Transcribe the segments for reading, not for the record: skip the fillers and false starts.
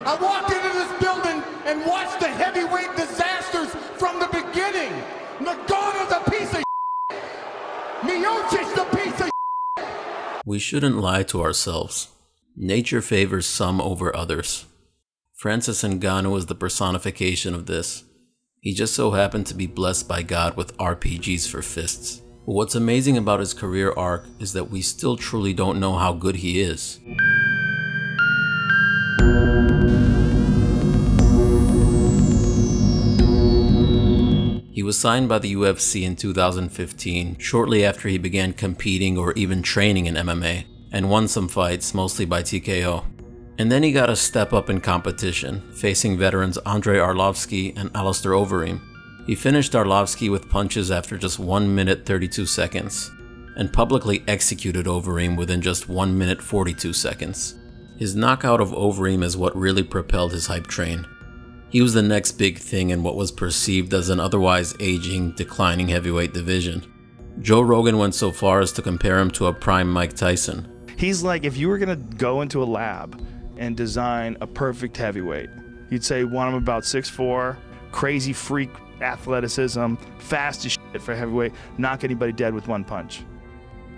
I walked into this building and watched the heavyweight disasters from the beginning. Ngannou the piece of shit. Miocic the piece of shit. We shouldn't lie to ourselves. Nature favors some over others. Francis Ngannou is the personification of this. He just so happened to be blessed by God with RPGs for fists. But what's amazing about his career arc is that we still truly don't know how good he is. He was signed by the UFC in 2015, shortly after he began competing or even training in MMA, and won some fights, mostly by TKO. And then he got a step up in competition, facing veterans Andrei Arlovski and Alistair Overeem. He finished Arlovski with punches after just 1 minute 32 seconds, and publicly executed Overeem within just 1 minute 42 seconds. His knockout of Overeem is what really propelled his hype train. He was the next big thing in what was perceived as an otherwise aging, declining heavyweight division. Joe Rogan went so far as to compare him to a prime Mike Tyson. He's like, if you were gonna go into a lab and design a perfect heavyweight, you'd say want him about 6'4", crazy freak athleticism, fast as shit for heavyweight, knock anybody dead with one punch.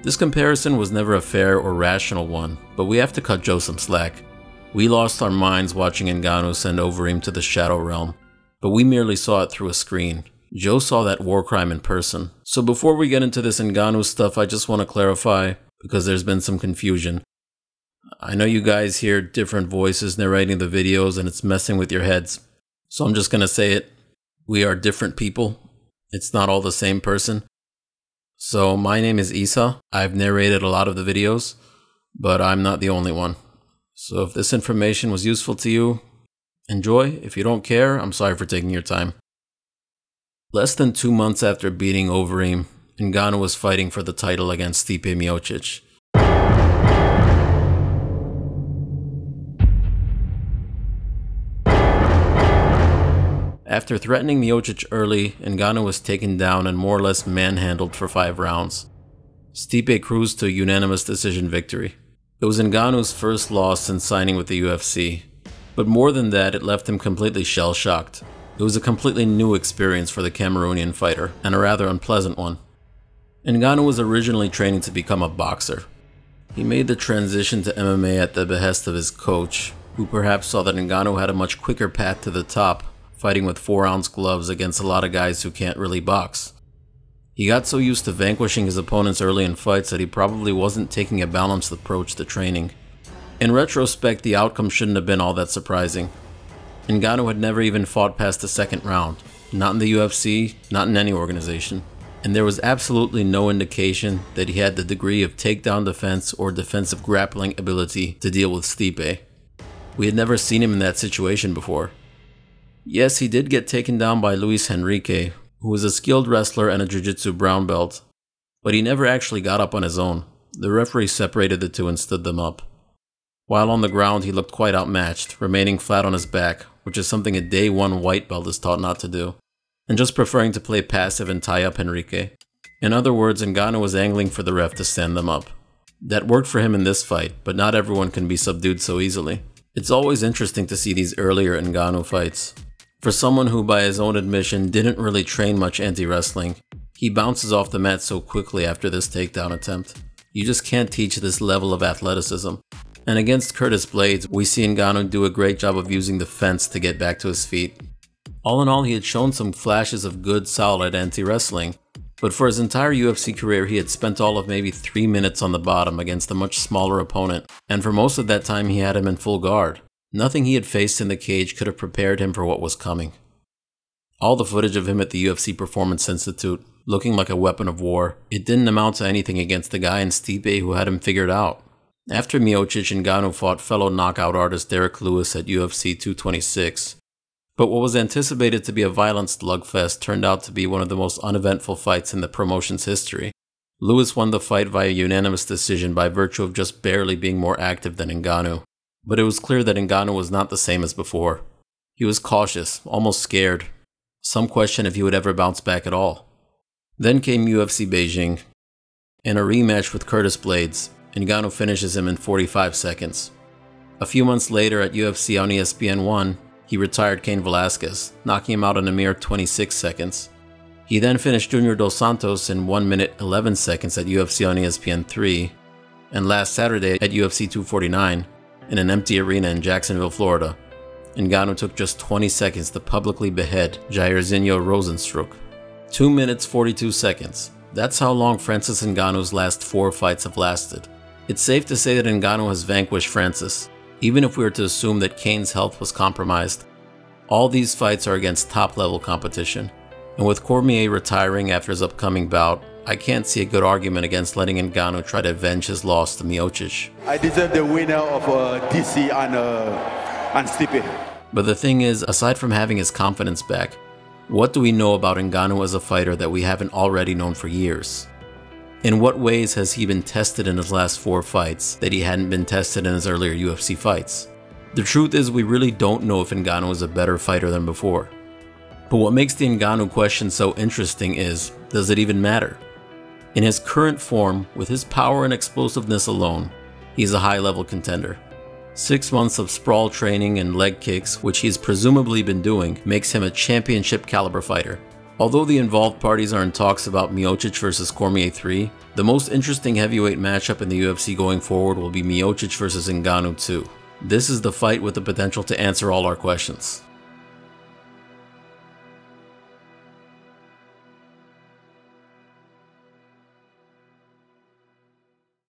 This comparison was never a fair or rational one, but we have to cut Joe some slack. We lost our minds watching Ngannou send Overeem to the Shadow Realm, but we merely saw it through a screen. Joe saw that war crime in person. So before we get into this Ngannou stuff, I just want to clarify, because there's been some confusion. I know you guys hear different voices narrating the videos and it's messing with your heads. So I'm just gonna say it. We are different people. It's not all the same person. So my name is Isa. I've narrated a lot of the videos, but I'm not the only one. So if this information was useful to you, enjoy. If you don't care, I'm sorry for taking your time. Less than 2 months after beating Overeem, Ngannou was fighting for the title against Stipe Miocic. After threatening Miocic early, Ngannou was taken down and more or less manhandled for 5 rounds. Stipe cruised to a unanimous decision victory. It was Ngannou's first loss since signing with the UFC, but more than that, it left him completely shell-shocked. It was a completely new experience for the Cameroonian fighter, and a rather unpleasant one. Ngannou was originally training to become a boxer. He made the transition to MMA at the behest of his coach, who perhaps saw that Ngannou had a much quicker path to the top, fighting with 4-ounce gloves against a lot of guys who can't really box. He got so used to vanquishing his opponents early in fights that he probably wasn't taking a balanced approach to training. In retrospect, the outcome shouldn't have been all that surprising. Ngannou had never even fought past the 2nd round, not in the UFC, not in any organization, and there was absolutely no indication that he had the degree of takedown defense or defensive grappling ability to deal with Stipe. We had never seen him in that situation before. Yes, he did get taken down by Luis Henrique, who was a skilled wrestler and a jiu-jitsu brown belt, but he never actually got up on his own. The referee separated the two and stood them up. While on the ground, he looked quite outmatched, remaining flat on his back, which is something a day 1 white belt is taught not to do, and just preferring to play passive and tie up Henrique. In other words, Ngannou was angling for the ref to stand them up. That worked for him in this fight, but not everyone can be subdued so easily. It's always interesting to see these earlier Ngannou fights. For someone who, by his own admission, didn't really train much anti-wrestling, he bounces off the mat so quickly after this takedown attempt. You just can't teach this level of athleticism. And against Curtis Blaydes, we see Ngannou do a great job of using the fence to get back to his feet. All in all, he had shown some flashes of good, solid anti-wrestling, but for his entire UFC career, he had spent all of maybe 3 minutes on the bottom against a much smaller opponent, and for most of that time he had him in full guard. Nothing he had faced in the cage could have prepared him for what was coming. All the footage of him at the UFC Performance Institute, looking like a weapon of war, it didn't amount to anything against the guy in Stipe who had him figured out. After Miocic, Ngannou fought fellow knockout artist Derek Lewis at UFC 226. But what was anticipated to be a violent slugfest turned out to be one of the most uneventful fights in the promotion's history. Lewis won the fight via unanimous decision by virtue of just barely being more active than Ngannou. But it was clear that Ngannou was not the same as before. He was cautious, almost scared. Some question if he would ever bounce back at all. Then came UFC Beijing. In a rematch with Curtis Blaydes, Ngannou finishes him in 45 seconds. A few months later at UFC on ESPN 1, he retired Cain Velasquez, knocking him out in a mere 26 seconds. He then finished Junior Dos Santos in 1 minute 11 seconds at UFC on ESPN 3, and last Saturday at UFC 249, in an empty arena in Jacksonville, Florida, Ngannou took just 20 seconds to publicly behead Jairzinho Rozenstruik. 2 minutes 42 seconds. That's how long Francis Ngannou's last 4 fights have lasted. It's safe to say that Ngannou has vanquished Francis, even if we were to assume that Cain's health was compromised. All these fights are against top-level competition, and with Cormier retiring after his upcoming bout, I can't see a good argument against letting Ngannou try to avenge his loss to Miocic. I deserve the winner of DC and Stipe. But the thing is, aside from having his confidence back, what do we know about Ngannou as a fighter that we haven't already known for years? In what ways has he been tested in his last 4 fights that he hadn't been tested in his earlier UFC fights? The truth is, we really don't know if Ngannou is a better fighter than before. But what makes the Ngannou question so interesting is, does it even matter? In his current form, with his power and explosiveness alone, he's a high-level contender. 6 months of sprawl training and leg kicks, which he's presumably been doing, makes him a championship caliber fighter. Although the involved parties are in talks about Miocic versus Cormier 3, the most interesting heavyweight matchup in the UFC going forward will be Miocic versus Ngannou 2. This is the fight with the potential to answer all our questions.